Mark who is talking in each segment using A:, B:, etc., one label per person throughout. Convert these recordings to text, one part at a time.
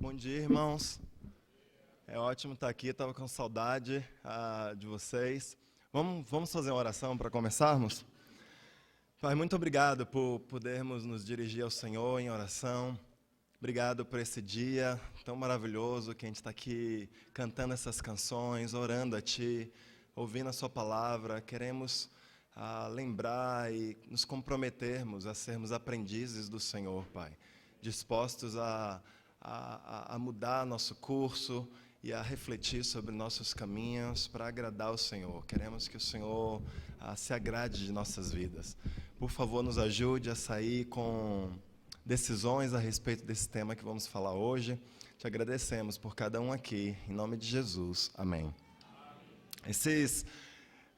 A: Bom dia, irmãos. É ótimo estar aqui, estava com saudade de vocês. Vamos fazer uma oração para começarmos? Pai, muito obrigado por podermos nos dirigir ao Senhor em oração. Obrigado por esse dia tão maravilhoso que a gente está aqui cantando essas canções, orando a Ti, ouvindo a Sua palavra. Queremos lembrar e nos comprometermos a sermos aprendizes do Senhor, Pai, dispostos a mudar nosso curso e a refletir sobre nossos caminhos para agradar o Senhor. Queremos que o Senhor se agrade de nossas vidas. Por favor, nos ajude a sair com decisões a respeito desse tema que vamos falar hoje. Te agradecemos por cada um aqui, em nome de Jesus. Amém.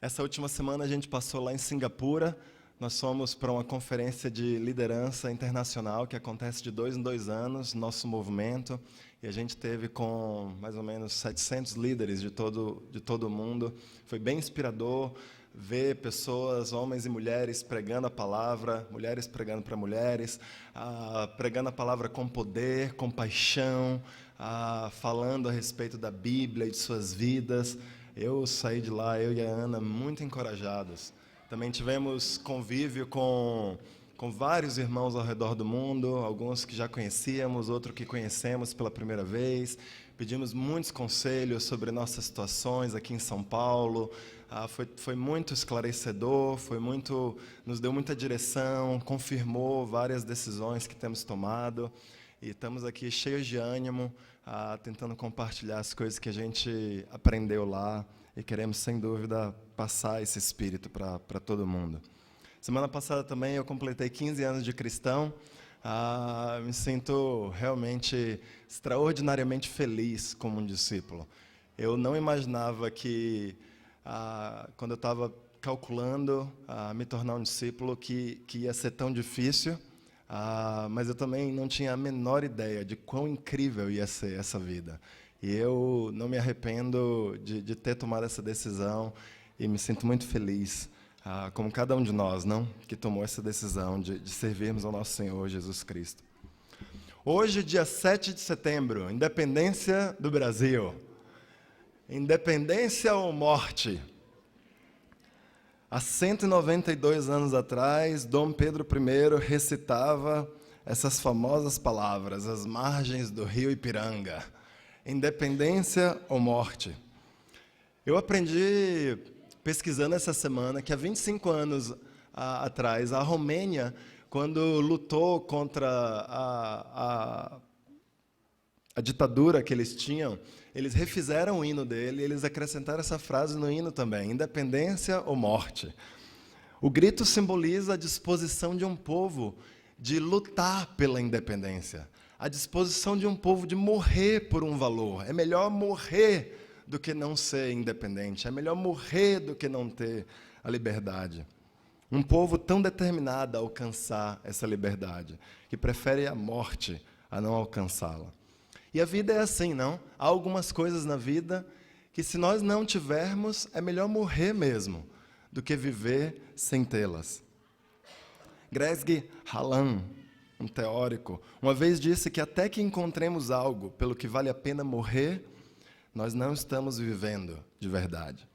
A: Essa última semana a gente passou lá em Singapura. Nós fomos para uma conferência de liderança internacional que acontece de 2 em 2 anos, nosso movimento, e a gente teve com mais ou menos 700 líderes de todo o mundo. Foi bem inspirador ver pessoas, homens e mulheres, pregando a palavra, mulheres pregando para mulheres, pregando a palavra com poder, com paixão, falando a respeito da Bíblia e de suas vidas. Eu saí de lá, eu e a Ana, muito encorajados. Também tivemos convívio com vários irmãos ao redor do mundo, alguns que já conhecíamos, outros que conhecemos pela primeira vez. Pedimos muitos conselhos sobre nossas situações aqui em São Paulo. Foi muito esclarecedor, nos deu muita direção, confirmou várias decisões que temos tomado. E estamos aqui cheios de ânimo, tentando compartilhar as coisas que a gente aprendeu lá. E queremos, sem dúvida, passar esse espírito para todo mundo. Semana passada também eu completei 15 anos de cristão. Me sinto realmente extraordinariamente feliz como um discípulo. Eu não imaginava que, quando eu estava calculando me tornar um discípulo, que ia ser tão difícil. Mas eu também não tinha a menor ideia de quão incrível ia ser essa vida. E eu não me arrependo de ter tomado essa decisão e me sinto muito feliz, como cada um de nós, não? Que tomou essa decisão de servirmos ao nosso Senhor Jesus Cristo. Hoje, dia 7 de setembro, independência do Brasil. Independência ou morte? Há 192 anos atrás, Dom Pedro I recitava essas famosas palavras, às margens do rio Ipiranga. Independência ou morte? Eu aprendi, pesquisando essa semana, que há 25 anos atrás, a Romênia, quando lutou contra a ditadura que eles tinham, eles refizeram o hino dele e eles acrescentaram essa frase no hino também, independência ou morte. O grito simboliza a disposição de um povo de lutar pela independência, a disposição de um povo de morrer por um valor. É melhor morrer do que não ser independente, é melhor morrer do que não ter a liberdade. Um povo tão determinado a alcançar essa liberdade, que prefere a morte a não alcançá-la. E a vida é assim, não? Há algumas coisas na vida que, se nós não tivermos, é melhor morrer mesmo do que viver sem tê-las. Greg Hallam, um teórico, uma vez disse que até que encontremos algo pelo que vale a pena morrer, nós não estamos vivendo de verdade.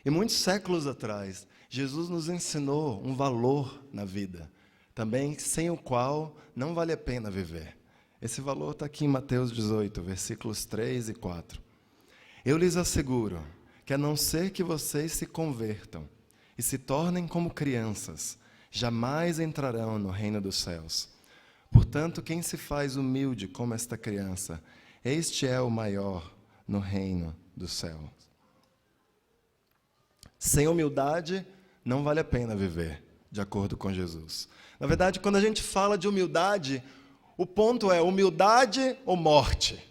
A: E muitos séculos atrás, Jesus nos ensinou um valor na vida, também sem o qual não vale a pena viver. Esse valor está aqui em Mateus 18, versículos 3 e 4. Eu lhes asseguro que, a não ser que vocês se convertam e se tornem como crianças, jamais entrarão no reino dos céus. Portanto, quem se faz humilde como esta criança, este é o maior no reino dos céus. Sem humildade, não vale a pena viver, de acordo com Jesus. Na verdade, quando a gente fala de humildade, o ponto é humildade ou morte.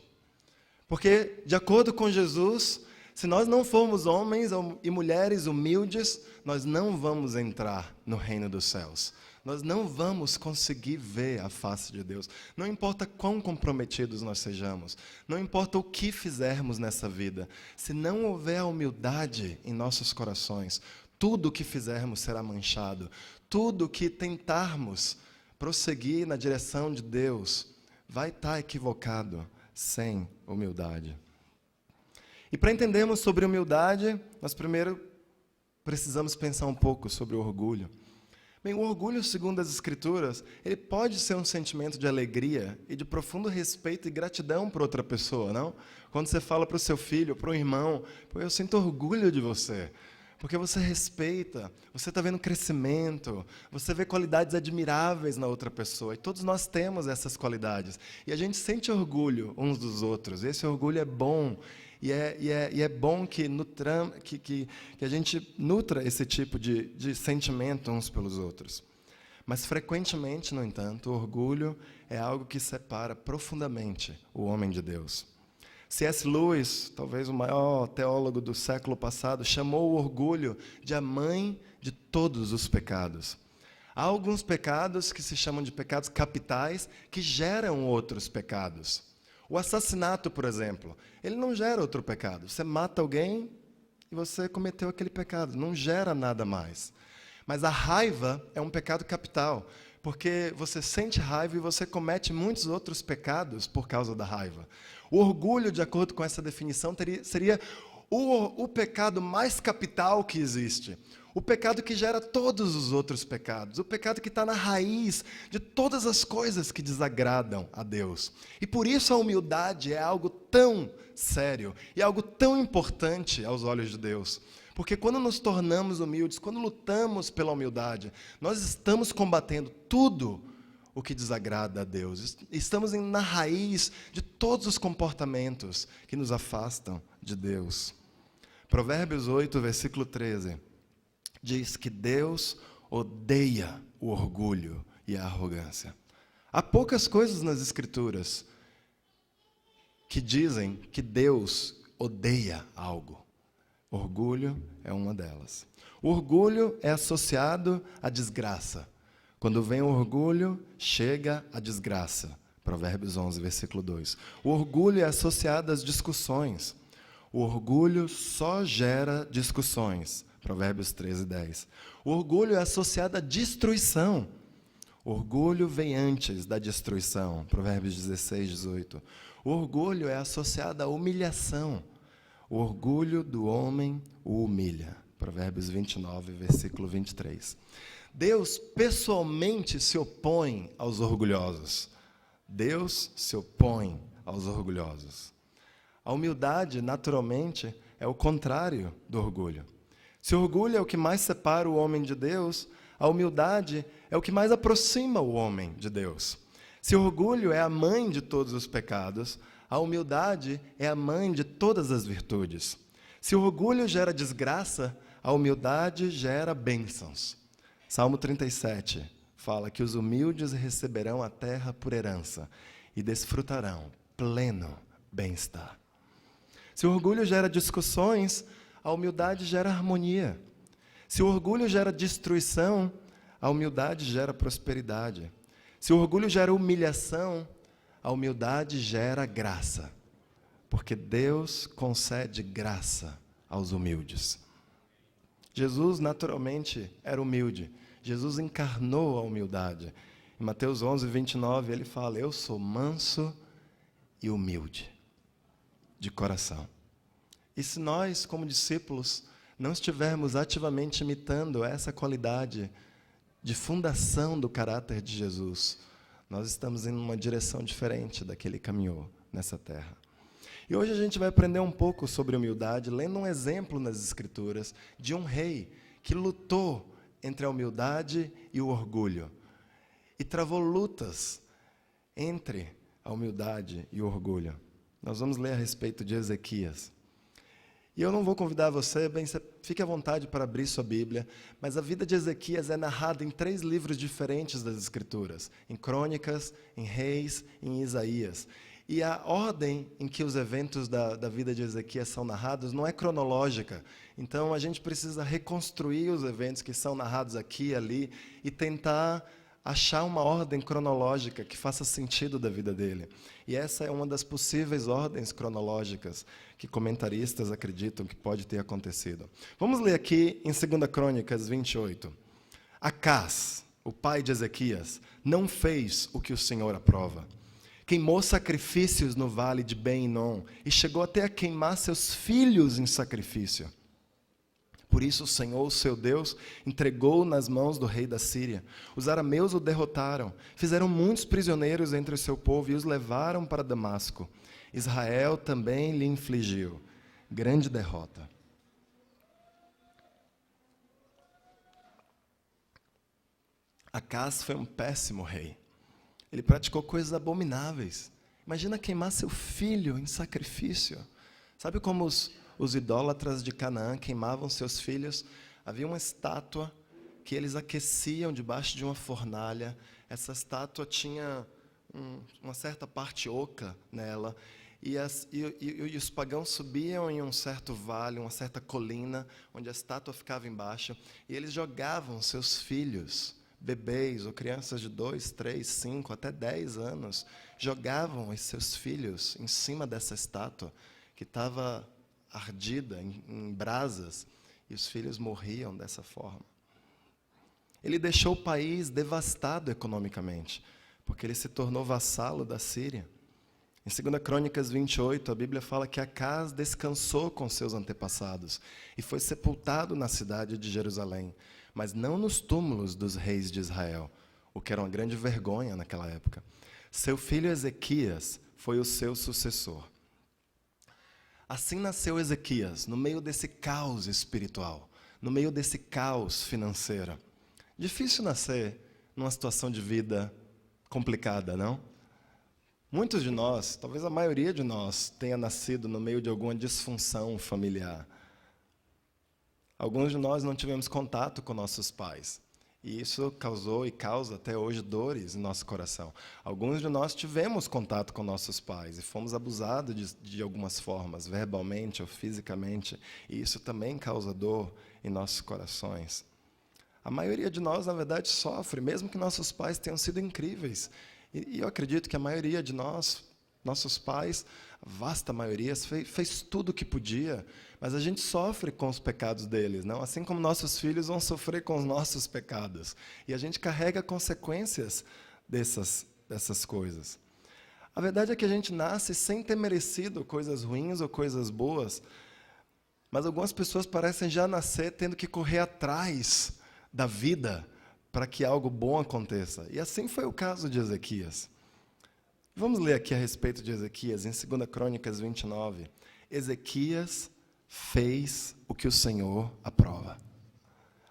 A: Porque, de acordo com Jesus, se nós não formos homens e mulheres humildes, nós não vamos entrar no reino dos céus. Nós não vamos conseguir ver a face de Deus. Não importa quão comprometidos nós sejamos, não importa o que fizermos nessa vida, se não houver a humildade em nossos corações, tudo o que fizermos será manchado. Tudo que tentarmos prosseguir na direção de Deus vai estar equivocado, sem humildade. E para entendermos sobre humildade, nós primeiro precisamos pensar um pouco sobre o orgulho. Bem, o orgulho, segundo as Escrituras, ele pode ser um sentimento de alegria e de profundo respeito e gratidão por outra pessoa, não? Quando você fala para o seu filho, para o irmão, eu sinto orgulho de você, porque você respeita, você está vendo crescimento, você vê qualidades admiráveis na outra pessoa, e todos nós temos essas qualidades. E a gente sente orgulho uns dos outros, esse orgulho é bom, e é bom que a gente nutra esse tipo de sentimento uns pelos outros. Mas, frequentemente, no entanto, o orgulho é algo que separa profundamente o homem de Deus. C.S. Lewis, talvez o maior teólogo do século passado, chamou o orgulho de a mãe de todos os pecados. Há alguns pecados que se chamam de pecados capitais que geram outros pecados. O assassinato, por exemplo, ele não gera outro pecado. Você mata alguém e você cometeu aquele pecado, não gera nada mais. Mas a raiva é um pecado capital, porque você sente raiva e você comete muitos outros pecados por causa da raiva. O orgulho, de acordo com essa definição, seria o pecado mais capital que existe. O pecado que gera todos os outros pecados. O pecado que está na raiz de todas as coisas que desagradam a Deus. E por isso a humildade é algo tão sério e algo tão importante aos olhos de Deus. Porque quando nos tornamos humildes, quando lutamos pela humildade, nós estamos combatendo tudo o que desagrada a Deus. Estamos na raiz de todos os comportamentos que nos afastam de Deus. Provérbios 8, versículo 13. Diz que Deus odeia o orgulho e a arrogância. Há poucas coisas nas Escrituras que dizem que Deus odeia algo. Orgulho é uma delas. O orgulho é associado à desgraça. Quando vem o orgulho, chega a desgraça. Provérbios 11, versículo 2. O orgulho é associado às discussões. O orgulho só gera discussões. Provérbios 13, 10. O orgulho é associado à destruição. O orgulho vem antes da destruição. Provérbios 16, 18. O orgulho é associado à humilhação. O orgulho do homem o humilha. Provérbios 29, versículo 23. Deus pessoalmente se opõe aos orgulhosos. Deus se opõe aos orgulhosos. A humildade, naturalmente, é o contrário do orgulho. Se o orgulho é o que mais separa o homem de Deus, a humildade é o que mais aproxima o homem de Deus. Se o orgulho é a mãe de todos os pecados, a humildade é a mãe de todas as virtudes. Se o orgulho gera desgraça, a humildade gera bênçãos. Salmo 37 fala que os humildes receberão a terra por herança e desfrutarão pleno bem-estar. Se o orgulho gera discussões, a humildade gera harmonia. Se o orgulho gera destruição, a humildade gera prosperidade. Se o orgulho gera humilhação, a humildade gera graça. Porque Deus concede graça aos humildes. Jesus, naturalmente, era humilde. Jesus encarnou a humildade. Em Mateus 11, 29, ele fala: eu sou manso e humilde de coração. E se nós, como discípulos, não estivermos ativamente imitando essa qualidade de fundação do caráter de Jesus, nós estamos em uma direção diferente da que ele caminhou nessa terra. E hoje a gente vai aprender um pouco sobre humildade, lendo um exemplo nas Escrituras de um rei que lutou entre a humildade e o orgulho. E travou lutas entre a humildade e o orgulho. Nós vamos ler a respeito de Ezequias. E eu não vou convidar você, você fique à vontade para abrir sua Bíblia, mas a vida de Ezequias é narrada em 3 livros diferentes das Escrituras, em Crônicas, em Reis e em Isaías. E a ordem em que os eventos da vida de Ezequias são narrados não é cronológica. Então, a gente precisa reconstruir os eventos que são narrados aqui e ali e tentar achar uma ordem cronológica que faça sentido da vida dele. E essa é uma das possíveis ordens cronológicas que comentaristas acreditam que pode ter acontecido. Vamos ler aqui em 2 Crônicas 28. Acás, o pai de Ezequias, não fez o que o Senhor aprova. queimou sacrifícios no vale de Ben-Hinom e chegou até a queimar seus filhos em sacrifício. Por isso o Senhor, o seu Deus, entregou-o nas mãos do rei da Síria. Os arameus o derrotaram, fizeram muitos prisioneiros entre o seu povo e os levaram para Damasco. Israel também lhe infligiu grande derrota. Acás foi um péssimo rei. Ele praticou coisas abomináveis. Imagina queimar seu filho em sacrifício. Sabe como os idólatras de Canaã queimavam seus filhos? Havia uma estátua que eles aqueciam debaixo de uma fornalha. Essa estátua tinha uma certa parte oca nela. E os pagãos subiam em um certo vale, uma certa colina, onde a estátua ficava embaixo. E eles jogavam seus filhos, bebês ou crianças de 2, 3, 5, até 10 anos, jogavam os seus filhos em cima dessa estátua, que estava ardida em brasas, e os filhos morriam dessa forma. Ele deixou o país devastado economicamente, porque ele se tornou vassalo da Síria. Em 2 Crônicas 28, a Bíblia fala que Acás descansou com seus antepassados e foi sepultado na cidade de Jerusalém, mas não nos túmulos dos reis de Israel, o que era uma grande vergonha naquela época. Seu filho Ezequias foi o seu sucessor. Assim nasceu Ezequias, no meio desse caos espiritual, no meio desse caos financeiro. Difícil nascer numa situação de vida complicada, não? Muitos de nós, talvez a maioria de nós, tenha nascido no meio de alguma disfunção familiar. Alguns de nós não tivemos contato com nossos pais. E isso causou e causa até hoje dores em nosso coração. Alguns de nós tivemos contato com nossos pais e fomos abusados de algumas formas, verbalmente ou fisicamente. E isso também causa dor em nossos corações. A maioria de nós, na verdade, sofre, mesmo que nossos pais tenham sido incríveis. E eu acredito que a maioria de nós, nossos pais, a vasta maioria, fez tudo o que podia, mas a gente sofre com os pecados deles, não? Assim como nossos filhos vão sofrer com os nossos pecados. E a gente carrega consequências dessas coisas. A verdade é que a gente nasce sem ter merecido coisas ruins ou coisas boas, mas algumas pessoas parecem já nascer tendo que correr atrás da vida para que algo bom aconteça. E assim foi o caso de Ezequias. Vamos ler aqui a respeito de Ezequias, em 2 Crônicas 29. Ezequias fez o que o Senhor aprova.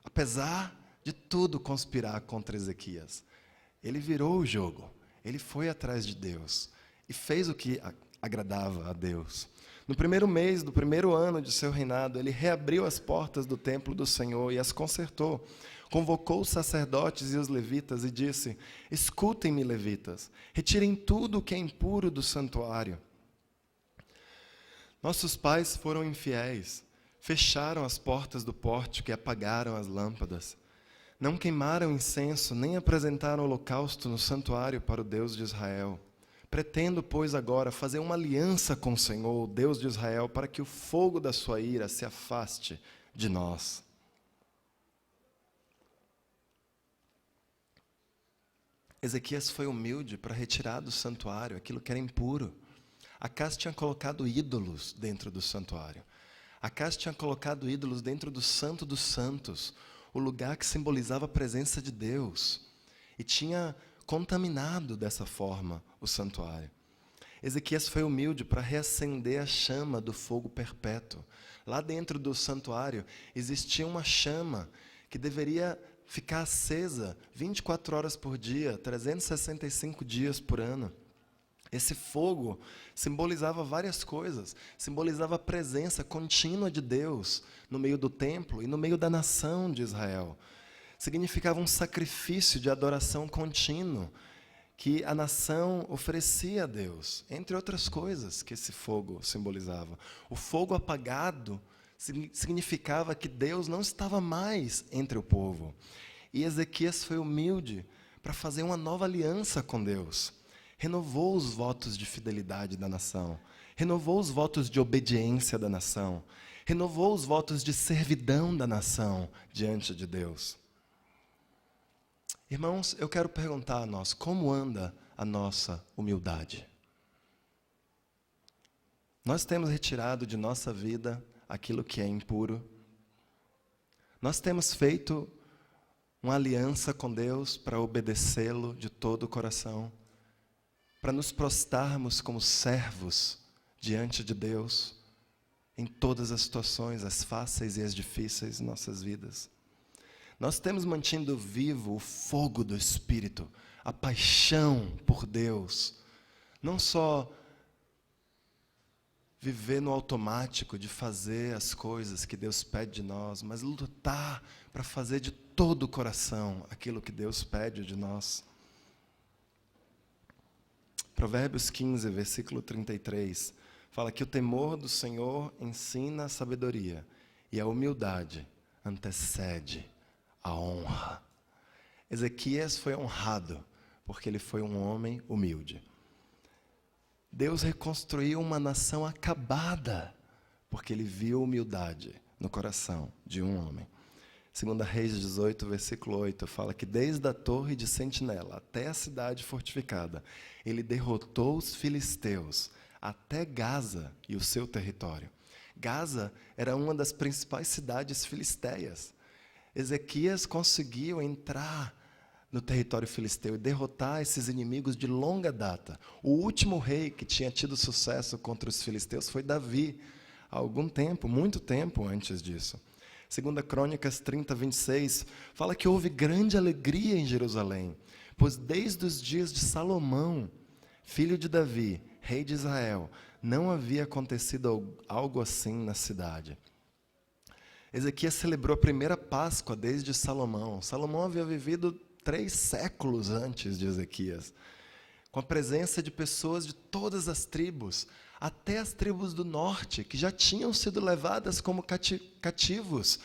A: Apesar de tudo conspirar contra Ezequias, ele virou o jogo, ele foi atrás de Deus e fez o que agradava a Deus. No primeiro mês do primeiro ano de seu reinado, ele reabriu as portas do templo do Senhor e as consertou. Convocou os sacerdotes e os levitas e disse: escutem-me, levitas, retirem tudo o que é impuro do santuário. Nossos pais foram infiéis, fecharam as portas do pórtico e apagaram as lâmpadas. Não queimaram incenso, nem apresentaram holocausto no santuário para o Deus de Israel. Pretendo, pois, agora fazer uma aliança com o Senhor, o Deus de Israel, para que o fogo da sua ira se afaste de nós. Ezequias foi humilde para retirar do santuário aquilo que era impuro. Acás tinha colocado ídolos dentro do santuário. Acás tinha colocado ídolos dentro do Santo dos Santos, o lugar que simbolizava a presença de Deus, e tinha contaminado dessa forma o santuário. Ezequias foi humilde para reacender a chama do fogo perpétuo. Lá dentro do santuário existia uma chama que deveria ficar acesa 24 horas por dia, 365 dias por ano. Esse fogo simbolizava várias coisas. Simbolizava a presença contínua de Deus no meio do templo e no meio da nação de Israel. Significava um sacrifício de adoração contínuo que a nação oferecia a Deus, entre outras coisas que esse fogo simbolizava. O fogo apagado significava que Deus não estava mais entre o povo. E Ezequias foi humilde para fazer uma nova aliança com Deus. Renovou os votos de fidelidade da nação. Renovou os votos de obediência da nação. Renovou os votos de servidão da nação diante de Deus. Irmãos, eu quero perguntar a nós, como anda a nossa humildade? Nós temos retirado de nossa vida aquilo que é impuro. Nós temos feito uma aliança com Deus para obedecê-lo de todo o coração, para nos prostrarmos como servos diante de Deus em todas as situações, as fáceis e as difíceis em nossas vidas. Nós temos mantido vivo o fogo do Espírito, a paixão por Deus, não só viver no automático de fazer as coisas que Deus pede de nós, mas lutar para fazer de todo o coração aquilo que Deus pede de nós. Provérbios 15, versículo 33, fala que o temor do Senhor ensina a sabedoria e a humildade antecede a honra. Ezequias foi honrado porque ele foi um homem humilde. Deus reconstruiu uma nação acabada porque ele viu humildade no coração de um homem. 2 Reis 18, versículo 8, fala que desde a torre de sentinela até a cidade fortificada, ele derrotou os filisteus até Gaza e o seu território. Gaza era uma das principais cidades filisteias. Ezequias conseguiu entrar no território filisteu e derrotar esses inimigos de longa data. O último rei que tinha tido sucesso contra os filisteus foi Davi, há algum tempo, muito tempo antes disso. 2 Crônicas 30, 26, fala que houve grande alegria em Jerusalém, pois desde os dias de Salomão, filho de Davi, rei de Israel, não havia acontecido algo assim na cidade. Ezequias celebrou a primeira Páscoa desde Salomão. Salomão havia vivido 3 séculos antes de Ezequias, com a presença de pessoas de todas as tribos, até as tribos do norte, que já tinham sido levadas como cativos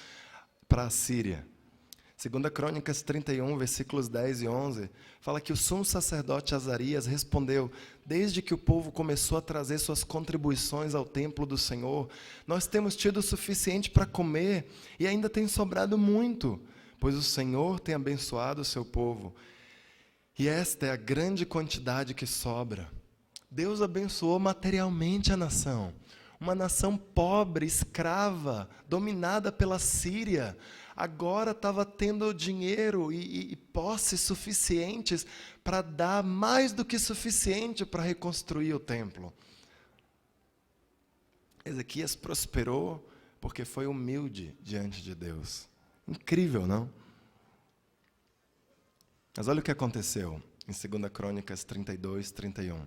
A: para a Síria. 2 Crônicas 31, versículos 10 e 11, fala que o sumo sacerdote Azarias respondeu: desde que o povo começou a trazer suas contribuições ao templo do Senhor, nós temos tido o suficiente para comer e ainda tem sobrado muito, pois o Senhor tem abençoado o seu povo. E esta é a grande quantidade que sobra. Deus abençoou materialmente a nação. Uma nação pobre, escrava, dominada pela Síria, agora estava tendo dinheiro e posses suficientes para dar mais do que suficiente para reconstruir o templo. Ezequias prosperou porque foi humilde diante de Deus. Incrível, não? Mas olha o que aconteceu em 2 Crônicas 32, 31.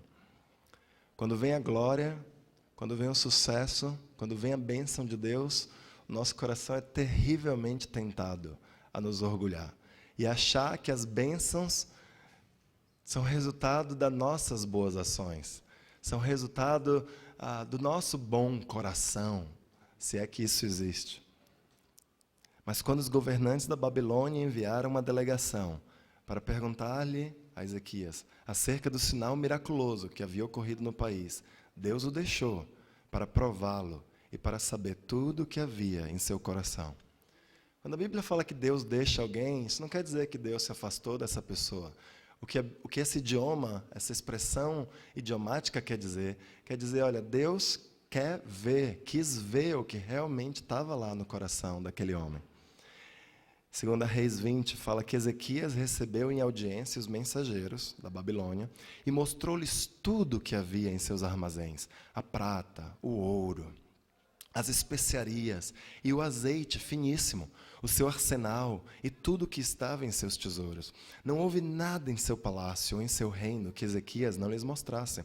A: Quando vem a glória, quando vem o sucesso, quando vem a bênção de Deus, o nosso coração é terrivelmente tentado a nos orgulhar e achar que as bênçãos são resultado das nossas boas ações, são resultado do nosso bom coração, se é que isso existe. Mas quando os governantes da Babilônia enviaram uma delegação para perguntar-lhe a Ezequias acerca do sinal miraculoso que havia ocorrido no país, Deus o deixou para prová-lo e para saber tudo o que havia em seu coração. Quando a Bíblia fala que Deus deixa alguém, isso não quer dizer que Deus se afastou dessa pessoa. O que esse idioma, essa expressão idiomática quer dizer, olha, Deus quis ver o que realmente estava lá no coração daquele homem. 2 Reis 20 fala que Ezequias recebeu em audiência os mensageiros da Babilônia e mostrou-lhes tudo o que havia em seus armazéns, a prata, o ouro, as especiarias e o azeite finíssimo, o seu arsenal e tudo o que estava em seus tesouros. Não houve nada em seu palácio ou em seu reino que Ezequias não lhes mostrasse.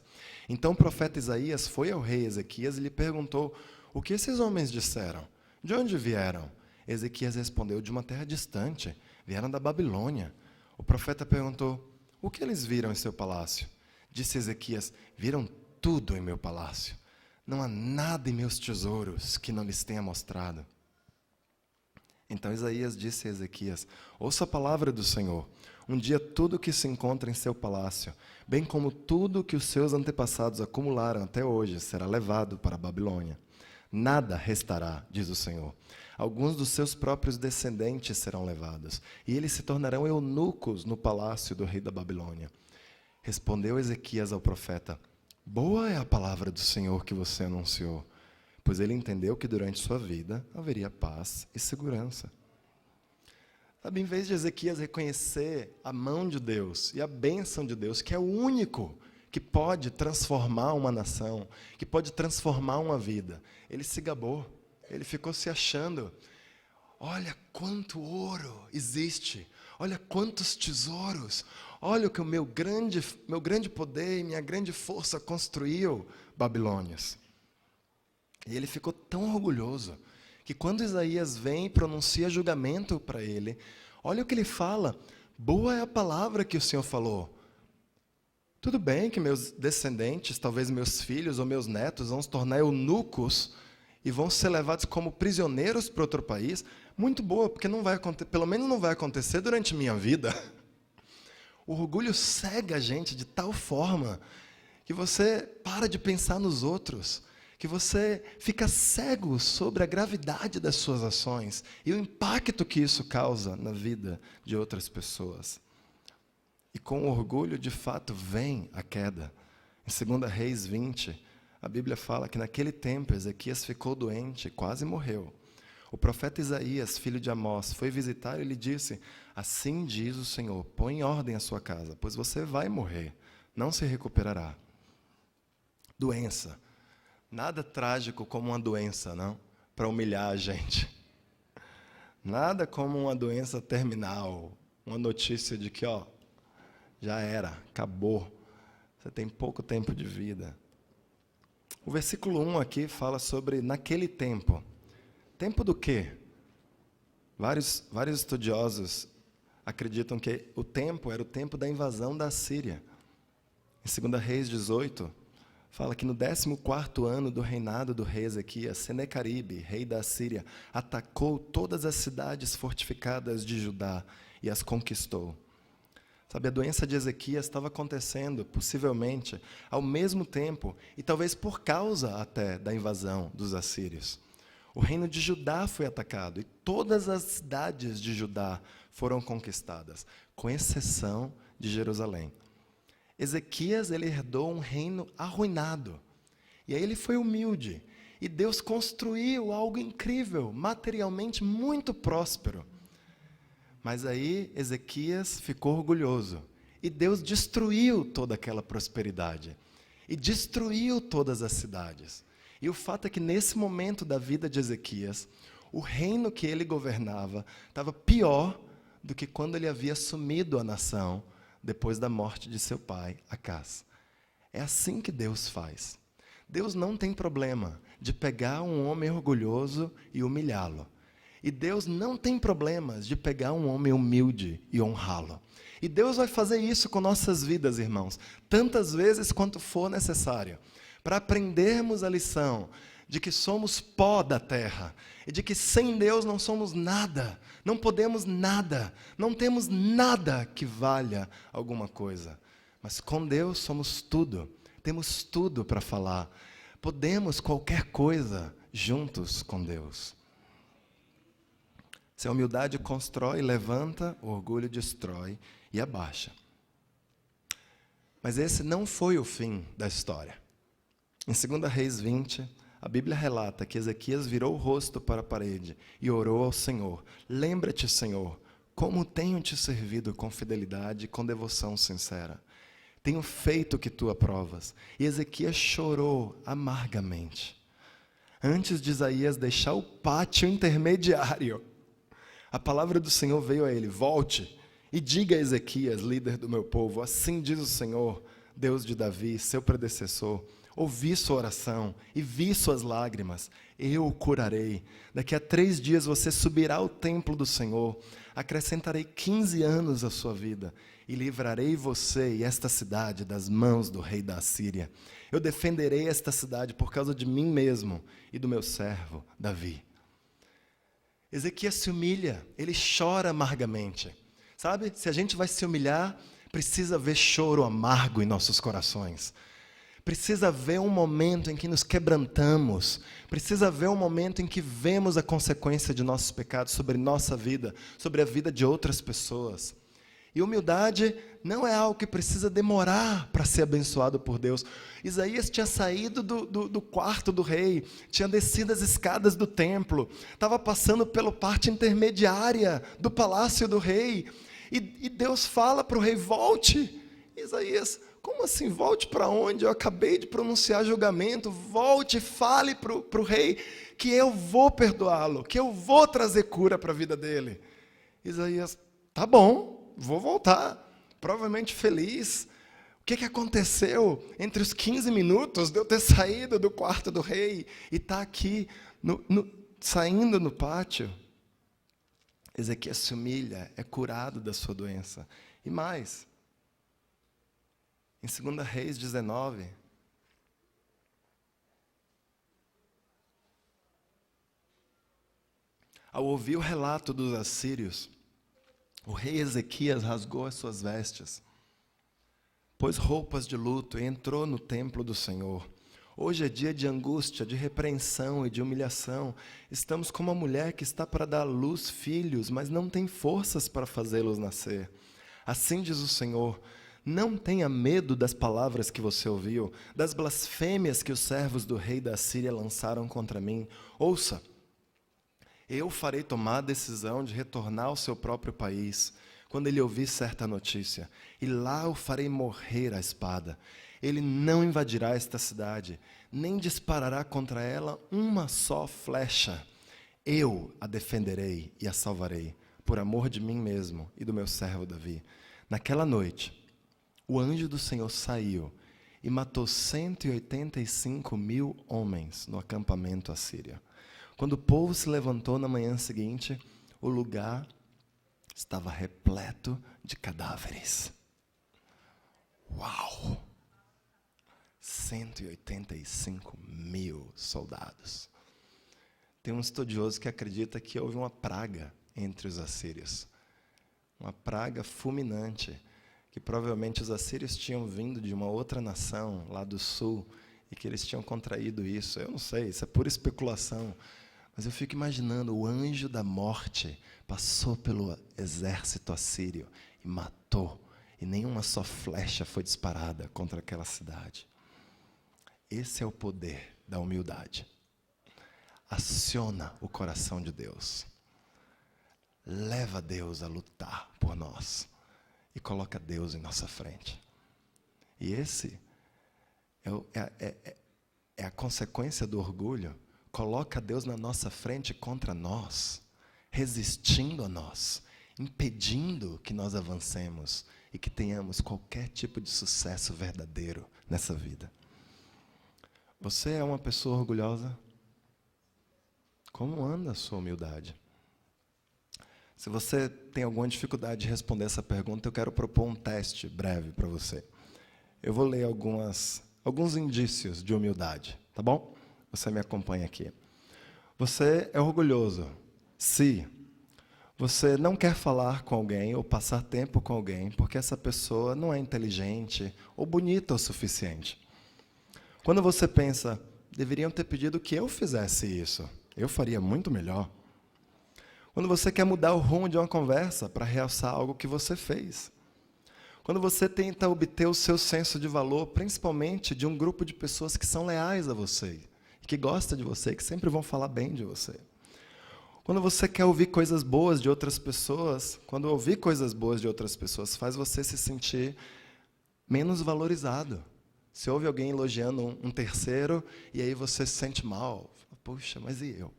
A: Então o profeta Isaías foi ao rei Ezequias e lhe perguntou: o que esses homens disseram? De onde vieram? Ezequias respondeu: de uma terra distante, vieram da Babilônia. O profeta perguntou: o que eles viram em seu palácio? Disse Ezequias: viram tudo em meu palácio. Não há nada em meus tesouros que não lhes tenha mostrado. Então Isaías disse a Ezequias: ouça a palavra do Senhor. Um dia tudo que se encontra em seu palácio, bem como tudo que os seus antepassados acumularam até hoje, será levado para a Babilônia. Nada restará, diz o Senhor. Alguns dos seus próprios descendentes serão levados, e eles se tornarão eunucos no palácio do rei da Babilônia. Respondeu Ezequias ao profeta: Boa é a palavra do Senhor que você anunciou, pois ele entendeu que durante sua vida haveria paz e segurança. Sabe, em vez de Ezequias reconhecer a mão de Deus e a bênção de Deus, que é o único que pode transformar uma nação, que pode transformar uma vida, ele se gabou, ele ficou se achando. Olha quanto ouro existe, olha quantos tesouros, olha o que o meu grande poder e minha grande força construiu, Babilônias. E ele ficou tão orgulhoso, que quando Isaías vem e pronuncia julgamento para ele, olha o que ele fala: boa é a palavra que o Senhor falou. Tudo bem que meus descendentes, talvez meus filhos ou meus netos, vão se tornar eunucos e vão ser levados como prisioneiros para outro país. Muito boa, porque não vai acontecer, pelo menos não vai acontecer durante minha vida. O orgulho cega a gente de tal forma que você para de pensar nos outros, que você fica cego sobre a gravidade das suas ações e o impacto que isso causa na vida de outras pessoas. E com o orgulho, de fato, vem a queda. Em 2 Reis 20, a Bíblia fala que naquele tempo Ezequias ficou doente, quase morreu. O profeta Isaías, filho de Amós, foi visitar e lhe disse: assim diz o Senhor, põe em ordem a sua casa, pois você vai morrer, não se recuperará. Doença. Nada trágico como uma doença, não? Para humilhar a gente. Nada como uma doença terminal, uma notícia de que, já era, acabou. Você tem pouco tempo de vida. O versículo 1 aqui fala sobre naquele tempo. Tempo do quê? Vários estudiosos acreditam que o tempo era o tempo da invasão da Síria. Em 2 Reis 18, fala que no 14º ano do reinado do rei Ezequias, Senecaribe, rei da Síria, atacou todas as cidades fortificadas de Judá e as conquistou. Sabe, a doença de Ezequias estava acontecendo, possivelmente, ao mesmo tempo, e talvez por causa até da invasão dos assírios. O reino de Judá foi atacado, e todas as cidades de Judá foram conquistadas, com exceção de Jerusalém. Ezequias, ele herdou um reino arruinado, e aí ele foi humilde, e Deus construiu algo incrível, materialmente muito próspero. Mas aí Ezequias ficou orgulhoso, e Deus destruiu toda aquela prosperidade, e destruiu todas as cidades. E o fato é que nesse momento da vida de Ezequias, o reino que ele governava estava pior do que quando ele havia assumido a nação depois da morte de seu pai, Acás. É assim que Deus faz. Deus não tem problema de pegar um homem orgulhoso e humilhá-lo. E Deus não tem problemas de pegar um homem humilde e honrá-lo. E Deus vai fazer isso com nossas vidas, irmãos, tantas vezes quanto for necessário, para aprendermos a lição de que somos pó da terra e de que sem Deus não somos nada, não podemos nada, não temos nada que valha alguma coisa. Mas com Deus somos tudo, temos tudo para falar, podemos qualquer coisa juntos com Deus. Se a humildade constrói, levanta, o orgulho destrói e abaixa. Mas esse não foi o fim da história. Em 2 Reis 20, a Bíblia relata que Ezequias virou o rosto para a parede e orou ao Senhor: lembra-te, Senhor, como tenho te servido com fidelidade e com devoção sincera. Tenho feito o que tu aprovas. E Ezequias chorou amargamente. Antes de Isaías deixar o pátio intermediário, a palavra do Senhor veio a ele: volte e diga a Ezequias, líder do meu povo, assim diz o Senhor, Deus de Davi, seu predecessor, ouvi sua oração e vi suas lágrimas, eu o curarei. Daqui a 3 dias você subirá ao templo do Senhor, acrescentarei 15 anos à sua vida e livrarei você e esta cidade das mãos do rei da Assíria. Eu defenderei esta cidade por causa de mim mesmo e do meu servo Davi. Ezequias se humilha, ele chora amargamente. Sabe, se a gente vai se humilhar, precisa haver choro amargo em nossos corações. Precisa haver um momento em que nos quebrantamos. Precisa haver um momento em que vemos a consequência de nossos pecados sobre nossa vida, sobre a vida de outras pessoas. E humildade não é algo que precisa demorar para ser abençoado por Deus. Isaías tinha saído do quarto do rei, tinha descido as escadas do templo, estava passando pela parte intermediária do palácio do rei, e Deus fala para o rei: volte. Isaías: como assim, volte para onde? Eu acabei de pronunciar julgamento. Volte, fale para o rei que eu vou perdoá-lo, que eu vou trazer cura para a vida dele. Isaías: tá bom, vou voltar, provavelmente feliz. O que aconteceu entre os 15 minutos de eu ter saído do quarto do rei e estar aqui, saindo no pátio? Ezequias se humilha, é curado da sua doença. E mais, em 2 Reis 19, ao ouvir o relato dos assírios, o rei Ezequias rasgou as suas vestes, pôs roupas de luto e entrou no templo do Senhor. Hoje é dia de angústia, de repreensão e de humilhação. Estamos como uma mulher que está para dar à luz filhos, mas não tem forças para fazê-los nascer. Assim diz o Senhor: não tenha medo das palavras que você ouviu, das blasfêmias que os servos do rei da Síria lançaram contra mim. Ouça, eu farei tomar a decisão de retornar ao seu próprio país, quando ele ouvir certa notícia, e lá o farei morrer à espada. Ele não invadirá esta cidade, nem disparará contra ela uma só flecha. Eu a defenderei e a salvarei, por amor de mim mesmo e do meu servo Davi. Naquela noite, o anjo do Senhor saiu e matou 185.000 homens no acampamento assírio. Quando o povo se levantou na manhã seguinte, o lugar estava repleto de cadáveres. Uau! 185.000 soldados. Tem um estudioso que acredita que houve uma praga entre os assírios. Uma praga fulminante, que provavelmente os assírios tinham vindo de uma outra nação, lá do sul, e que eles tinham contraído isso. Eu não sei, isso é pura especulação. Mas eu fico imaginando, o anjo da morte passou pelo exército assírio e matou, e nenhuma só flecha foi disparada contra aquela cidade. Esse é o poder da humildade. Aciona o coração de Deus. Leva Deus a lutar por nós e coloca Deus em nossa frente. E esse é a consequência do orgulho. Coloca Deus na nossa frente contra nós, resistindo a nós, impedindo que nós avancemos e que tenhamos qualquer tipo de sucesso verdadeiro nessa vida. Você é uma pessoa orgulhosa? Como anda a sua humildade? Se você tem alguma dificuldade de responder essa pergunta, eu quero propor um teste breve para você. Eu vou ler alguns indícios de humildade, tá bom? Você me acompanha aqui. Você é orgulhoso se você não quer falar com alguém ou passar tempo com alguém porque essa pessoa não é inteligente ou bonita o suficiente. Quando você pensa, deveriam ter pedido que eu fizesse isso, eu faria muito melhor. Quando você quer mudar o rumo de uma conversa para realçar algo que você fez. Quando você tenta obter o seu senso de valor, principalmente de um grupo de pessoas que são leais a você, que gostam de você, que sempre vão falar bem de você. Quando você quer ouvir coisas boas de outras pessoas, quando ouvir coisas boas de outras pessoas faz você se sentir menos valorizado. Você ouve alguém elogiando um terceiro e aí você se sente mal. Puxa, mas e eu?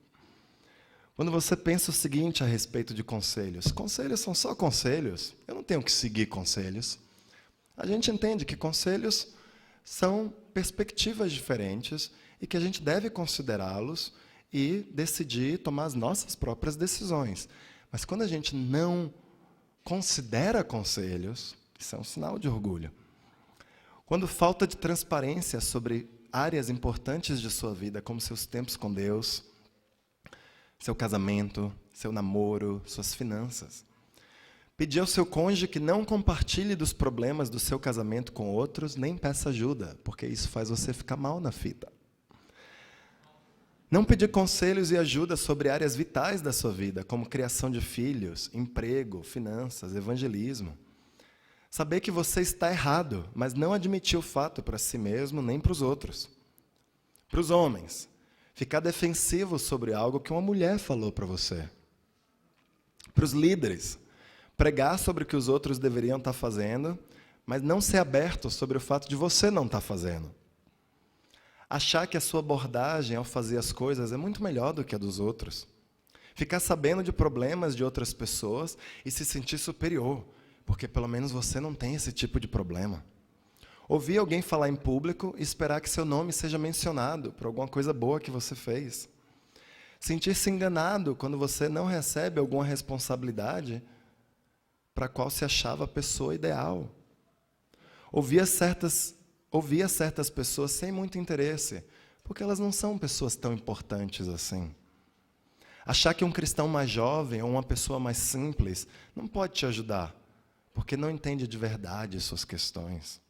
A: Quando você pensa o seguinte a respeito de conselhos. Conselhos são só conselhos. Eu não tenho que seguir conselhos. A gente entende que conselhos são perspectivas diferentes e que a gente deve considerá-los e decidir tomar as nossas próprias decisões. Mas quando a gente não considera conselhos, isso é um sinal de orgulho. Quando falta de transparência sobre áreas importantes de sua vida, como seus tempos com Deus, seu casamento, seu namoro, suas finanças. Pedir ao seu cônjuge que não compartilhe dos problemas do seu casamento com outros, nem peça ajuda, porque isso faz você ficar mal na fita. Não pedir conselhos e ajuda sobre áreas vitais da sua vida, como criação de filhos, emprego, finanças, evangelismo. Saber que você está errado, mas não admitir o fato para si mesmo nem para os outros. Para os homens, ficar defensivo sobre algo que uma mulher falou para você. Para os líderes, pregar sobre o que os outros deveriam estar fazendo, mas não ser aberto sobre o fato de você não estar fazendo. Achar que a sua abordagem ao fazer as coisas é muito melhor do que a dos outros. Ficar sabendo de problemas de outras pessoas e se sentir superior, porque pelo menos você não tem esse tipo de problema. Ouvir alguém falar em público e esperar que seu nome seja mencionado por alguma coisa boa que você fez. Sentir-se enganado quando você não recebe alguma responsabilidade para a qual se achava a pessoa ideal. Ouvir a certas pessoas sem muito interesse, porque elas não são pessoas tão importantes assim. Achar que um cristão mais jovem ou uma pessoa mais simples não pode te ajudar, porque não entende de verdade suas questões.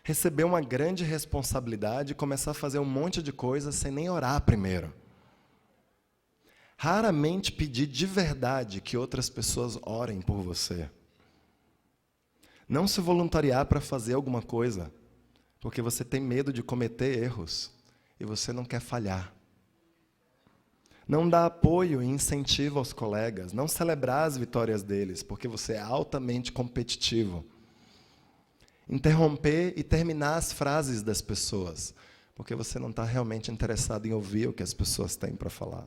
A: Receber uma grande responsabilidade e começar a fazer um monte de coisas sem nem orar primeiro. Raramente pedir de verdade que outras pessoas orem por você. Não se voluntariar para fazer alguma coisa, porque você tem medo de cometer erros e você não quer falhar. Não dar apoio e incentivo aos colegas, não celebrar as vitórias deles, porque você é altamente competitivo. Interromper e terminar as frases das pessoas, porque você não está realmente interessado em ouvir o que as pessoas têm para falar.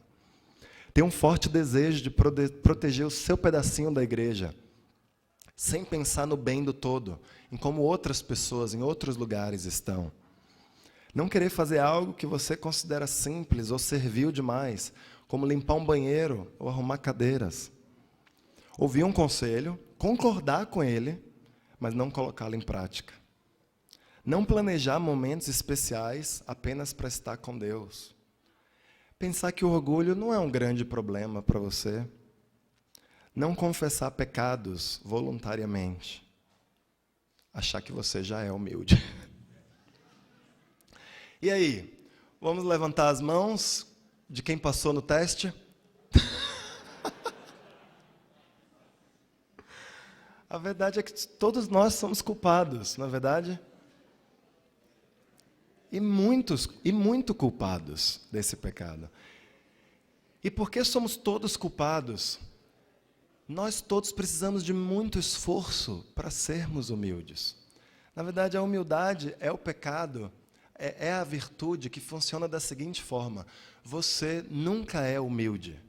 A: Ter um forte desejo de proteger o seu pedacinho da igreja, sem pensar no bem do todo, em como outras pessoas em outros lugares estão. Não querer fazer algo que você considera simples ou servil demais, como limpar um banheiro ou arrumar cadeiras. Ouvir um conselho, concordar com ele, mas não colocá-lo em prática. Não planejar momentos especiais apenas para estar com Deus. Pensar que o orgulho não é um grande problema para você. Não confessar pecados voluntariamente. Achar que você já é humilde. E aí, vamos levantar as mãos de quem passou no teste? A verdade é que todos nós somos culpados, não é verdade? E muito culpados desse pecado. E porque somos todos culpados, nós todos precisamos de muito esforço para sermos humildes. Na verdade, a humildade é o pecado, é a virtude que funciona da seguinte forma: você nunca é humilde.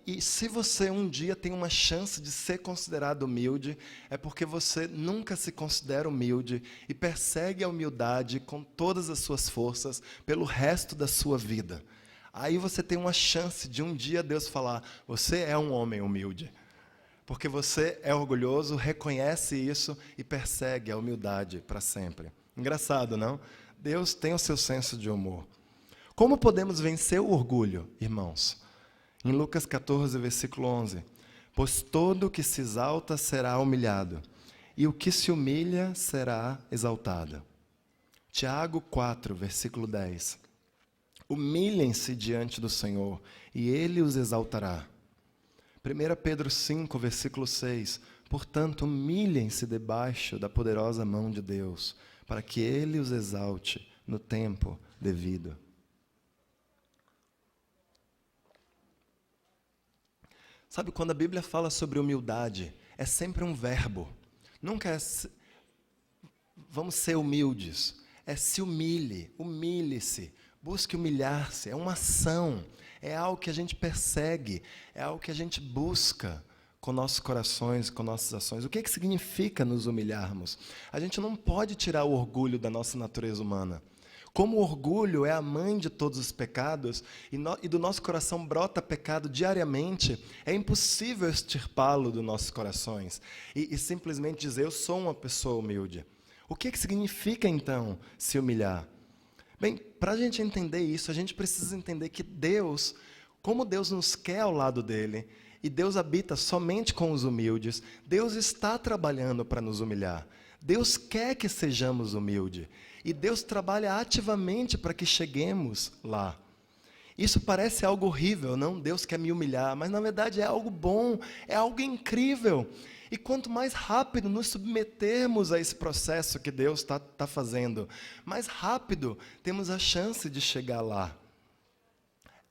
A: E se você um dia tem uma chance de ser considerado humilde, é porque você nunca se considera humilde e persegue a humildade com todas as suas forças pelo resto da sua vida. Aí você tem uma chance de um dia Deus falar: você é um homem humilde. Porque você é orgulhoso, reconhece isso e persegue a humildade para sempre. Engraçado, não? Deus tem o seu senso de humor. Como podemos vencer o orgulho, irmãos? Em Lucas 14, versículo 11. Pois todo o que se exalta será humilhado, e o que se humilha será exaltado. Tiago 4, versículo 10. Humilhem-se diante do Senhor, e Ele os exaltará. 1 Pedro 5, versículo 6. Portanto, humilhem-se debaixo da poderosa mão de Deus, para que Ele os exalte no tempo devido. Sabe, quando a Bíblia fala sobre humildade, é sempre um verbo. Nunca é vamos ser humildes. É se humilhe, humilhe-se, busque humilhar-se. É uma ação, é algo que a gente persegue, é algo que a gente busca com nossos corações, com nossas ações. O que significa nos humilharmos? A gente não pode tirar o orgulho da nossa natureza humana. Como o orgulho é a mãe de todos os pecados, e do nosso coração brota pecado diariamente, é impossível extirpá-lo dos nossos corações e simplesmente dizer: eu sou uma pessoa humilde. O que significa, então, se humilhar? Bem, para a gente entender isso, a gente precisa entender que Deus, como Deus nos quer ao lado dele, e Deus habita somente com os humildes, Deus está trabalhando para nos humilhar. Deus quer que sejamos humildes. E Deus trabalha ativamente para que cheguemos lá. Isso parece algo horrível, não? Deus quer me humilhar, mas na verdade é algo bom, é algo incrível. E quanto mais rápido nos submetermos a esse processo que Deus está fazendo, mais rápido temos a chance de chegar lá.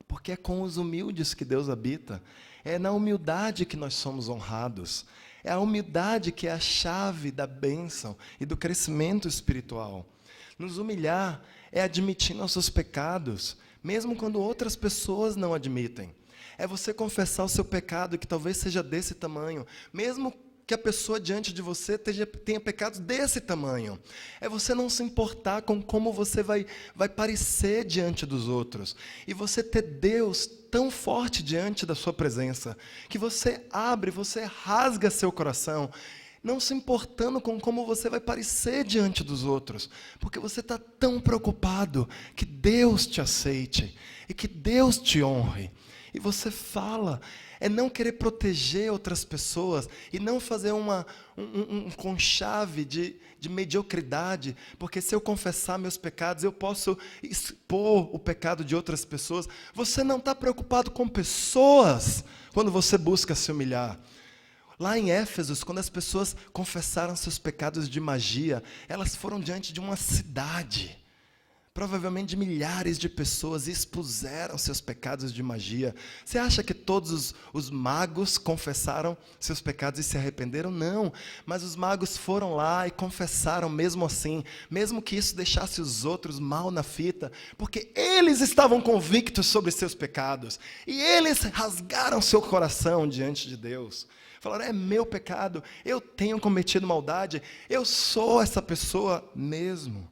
A: Porque é com os humildes que Deus habita. É na humildade que nós somos honrados. É a humildade que é a chave da bênção e do crescimento espiritual. Nos humilhar é admitir nossos pecados, mesmo quando outras pessoas não admitem. É você confessar o seu pecado, que talvez seja desse tamanho, mesmo que a pessoa diante de você tenha pecados desse tamanho. É você não se importar com como você vai parecer diante dos outros. E você ter Deus tão forte diante da sua presença, que você abre, você rasga seu coração, não se importando com como você vai parecer diante dos outros, porque você está tão preocupado que Deus te aceite e que Deus te honre. E você fala, é não querer proteger outras pessoas e não fazer um conchave de mediocridade, porque se eu confessar meus pecados, eu posso expor o pecado de outras pessoas. Você não está preocupado com pessoas quando você busca se humilhar. Lá em Éfesos, quando as pessoas confessaram seus pecados de magia, elas foram diante de uma cidade, provavelmente de milhares de pessoas, e expuseram seus pecados de magia. Você acha que todos os magos confessaram seus pecados e se arrependeram? Não, mas os magos foram lá e confessaram mesmo assim, mesmo que isso deixasse os outros mal na fita, porque eles estavam convictos sobre seus pecados, e eles rasgaram seu coração diante de Deus. Falaram, é meu pecado, eu tenho cometido maldade, eu sou essa pessoa mesmo.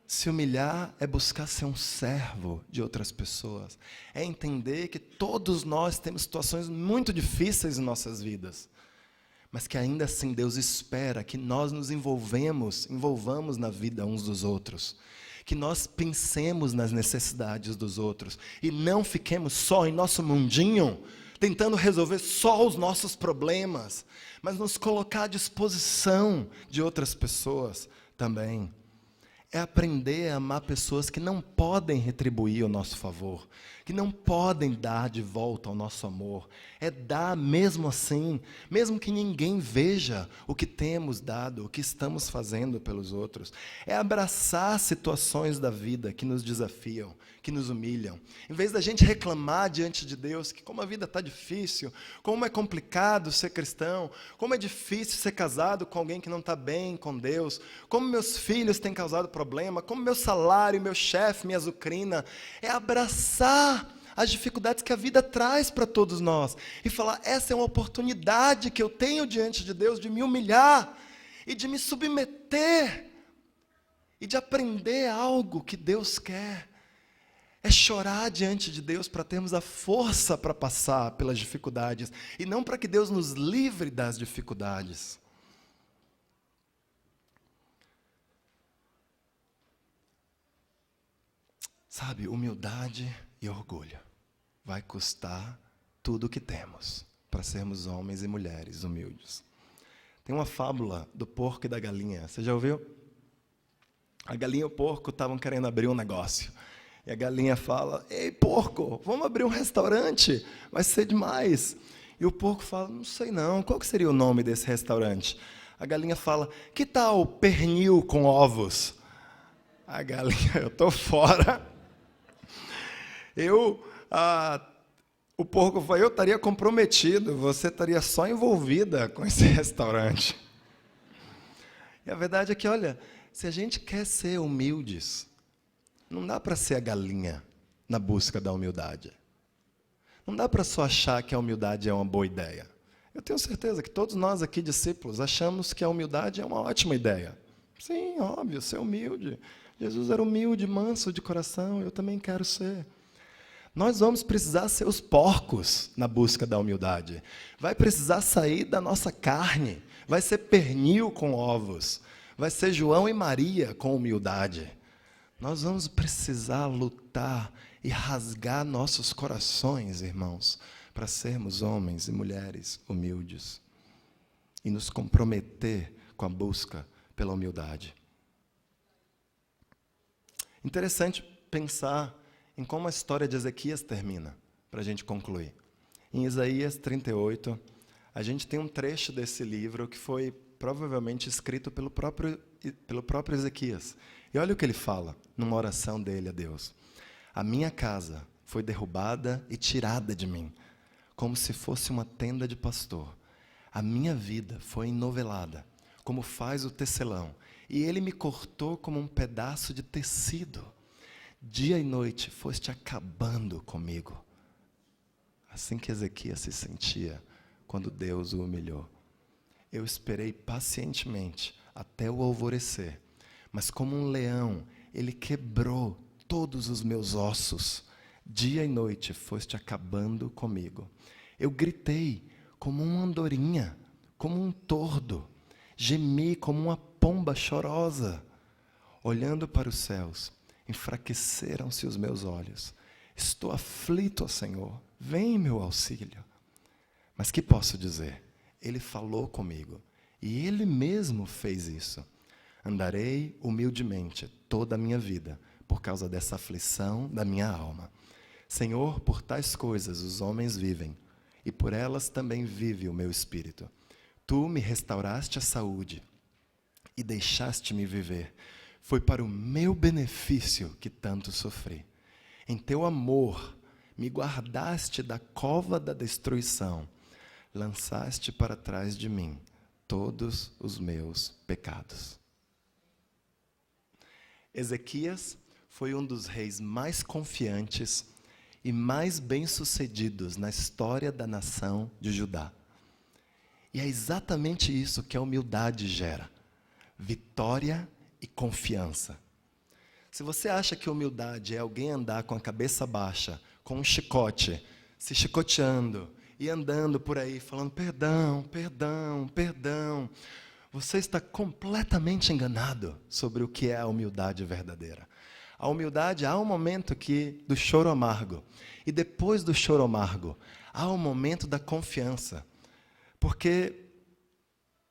A: Se humilhar é buscar ser um servo de outras pessoas. É entender que todos nós temos situações muito difíceis em nossas vidas. Mas que ainda assim Deus espera que nós nos envolvamos na vida uns dos outros. Que nós pensemos nas necessidades dos outros. E não fiquemos só em nosso mundinho, tentando resolver só os nossos problemas. Mas nos colocar à disposição de outras pessoas também. É aprender a amar pessoas que não podem retribuir o nosso favor, que não podem dar de volta o nosso amor. É dar mesmo assim, mesmo que ninguém veja o que temos dado, o que estamos fazendo pelos outros. É abraçar situações da vida que nos desafiam, que nos humilham. Em vez da gente reclamar diante de Deus que como a vida está difícil, como é complicado ser cristão, como é difícil ser casado com alguém que não está bem com Deus, como meus filhos têm causado problema, como meu salário, meu chefe, minha azucrina, é abraçar as dificuldades que a vida traz para todos nós e falar, essa é uma oportunidade que eu tenho diante de Deus de me humilhar e de me submeter e de aprender algo que Deus quer. É chorar diante de Deus para termos a força para passar pelas dificuldades e não para que Deus nos livre das dificuldades. Sabe, humildade e orgulho vai custar tudo o que temos para sermos homens e mulheres humildes. Tem uma fábula do porco e da galinha. Você já ouviu? A galinha e o porco estavam querendo abrir um negócio. E a galinha fala, ei, porco, vamos abrir um restaurante, vai ser demais. E o porco fala, não sei não, qual que seria o nome desse restaurante? A galinha fala, que tal pernil com ovos? A galinha, eu estou fora. O porco falou, eu estaria comprometido, você estaria só envolvida com esse restaurante. E a verdade é que, olha, se a gente quer ser humildes, não dá para ser a galinha na busca da humildade. Não dá para só achar que a humildade é uma boa ideia. Eu tenho certeza que todos nós aqui, discípulos, achamos que a humildade é uma ótima ideia. Sim, óbvio, ser humilde. Jesus era humilde, manso de coração, eu também quero ser. Nós vamos precisar ser os porcos na busca da humildade. Vai precisar sair da nossa carne. Vai ser pernil com ovos. Vai ser João e Maria com humildade. Nós vamos precisar lutar e rasgar nossos corações, irmãos, para sermos homens e mulheres humildes e nos comprometer com a busca pela humildade. Interessante pensar em como a história de Ezequias termina, para a gente concluir. Em Isaías 38, a gente tem um trecho desse livro que foi provavelmente escrito pelo próprio Ezequias. E olha o que ele fala, numa oração dele a Deus. A minha casa foi derrubada e tirada de mim, como se fosse uma tenda de pastor. A minha vida foi enovelada, como faz o tecelão, e ele me cortou como um pedaço de tecido. Dia e noite foste acabando comigo. Assim que Ezequias se sentia quando Deus o humilhou. Eu esperei pacientemente até o alvorecer, mas como um leão, ele quebrou todos os meus ossos. Dia e noite foste acabando comigo. Eu gritei como uma andorinha, como um tordo. Gemi como uma pomba chorosa. Olhando para os céus, enfraqueceram-se os meus olhos. Estou aflito, ó Senhor, vem em meu auxílio. Mas que posso dizer? Ele falou comigo, e Ele mesmo fez isso. Andarei humildemente toda a minha vida, por causa dessa aflição da minha alma. Senhor, por tais coisas os homens vivem, e por elas também vive o meu espírito. Tu me restauraste a saúde, e deixaste-me viver. Foi para o meu benefício que tanto sofri. Em teu amor, me guardaste da cova da destruição. Lançaste para trás de mim todos os meus pecados. Ezequias foi um dos reis mais confiantes e mais bem-sucedidos na história da nação de Judá. E é exatamente isso que a humildade gera: vitória e confiança. Se você acha que humildade é alguém andar com a cabeça baixa, com um chicote, se chicoteando e andando por aí, falando perdão, perdão, perdão, você está completamente enganado sobre o que é a humildade verdadeira. A humildade, há um momento do choro amargo. E depois do choro amargo, há um momento da confiança. Porque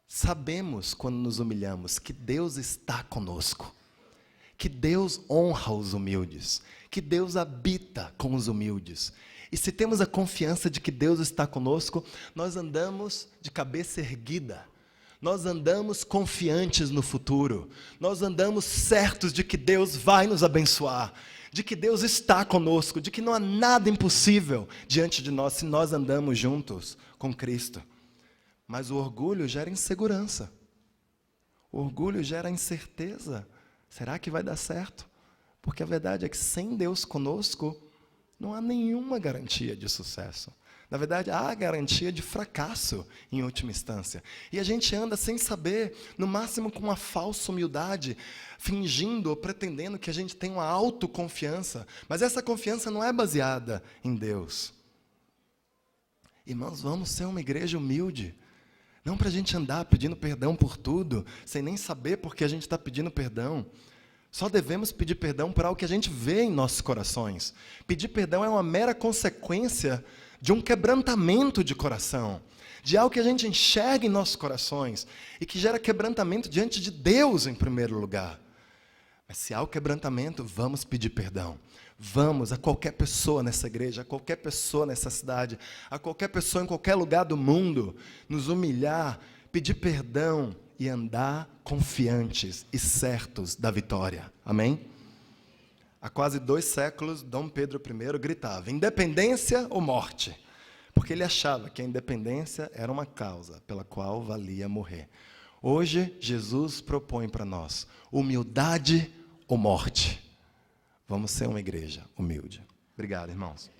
A: sabemos, quando nos humilhamos, que Deus está conosco. Que Deus honra os humildes. Que Deus habita com os humildes. E se temos a confiança de que Deus está conosco, nós andamos de cabeça erguida. Nós andamos confiantes no futuro. Nós andamos certos de que Deus vai nos abençoar. De que Deus está conosco. De que não há nada impossível diante de nós se nós andamos juntos com Cristo. Mas o orgulho gera insegurança. O orgulho gera incerteza. Será que vai dar certo? Porque a verdade é que sem Deus conosco, não há nenhuma garantia de sucesso. Na verdade, há a garantia de fracasso, em última instância. E a gente anda sem saber, no máximo com uma falsa humildade, fingindo ou pretendendo que a gente tem uma autoconfiança. Mas essa confiança não é baseada em Deus. Irmãos, vamos ser uma igreja humilde. Não para a gente andar pedindo perdão por tudo, sem nem saber por que a gente está pedindo perdão. Só devemos pedir perdão para o que a gente vê em nossos corações. Pedir perdão é uma mera consequência de um quebrantamento de coração, de algo que a gente enxerga em nossos corações e que gera quebrantamento diante de Deus em primeiro lugar. Mas se há o quebrantamento, vamos pedir perdão. Vamos a qualquer pessoa nessa igreja, a qualquer pessoa nessa cidade, a qualquer pessoa em qualquer lugar do mundo, nos humilhar, pedir perdão e andar confiantes e certos da vitória. Amém? Há quase 2 séculos, Dom Pedro I gritava: independência ou morte? Porque ele achava que a independência era uma causa pela qual valia morrer. Hoje, Jesus propõe para nós: humildade ou morte? Vamos ser uma igreja humilde. Obrigado, irmãos.